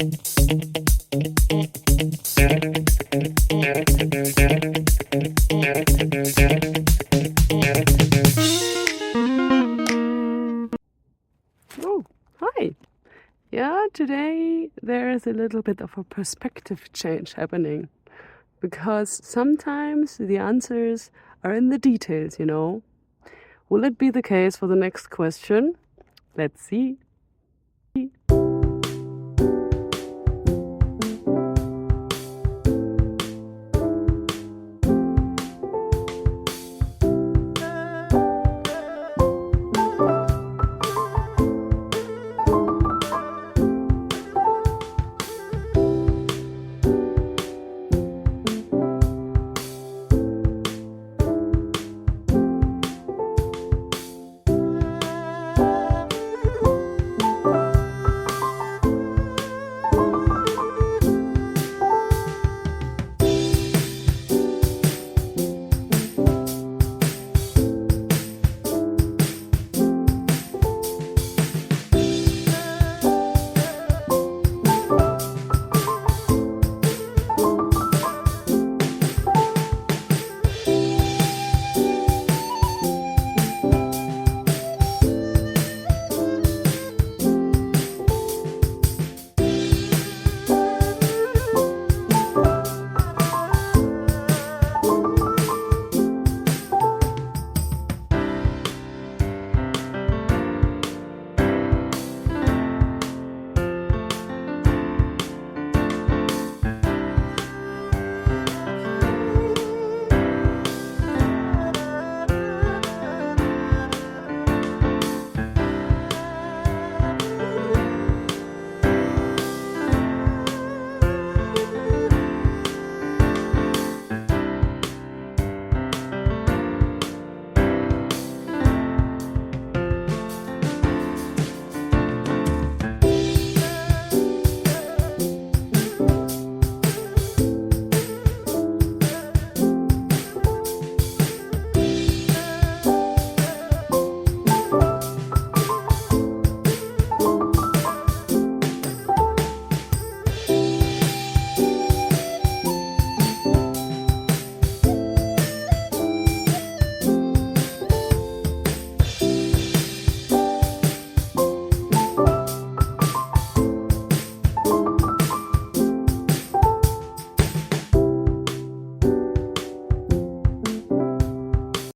Oh, hi. Yeah, today there is a little bit of a perspective change happening, because sometimes the answers are in the details, you know. Will it be the case for the next question? Let's see.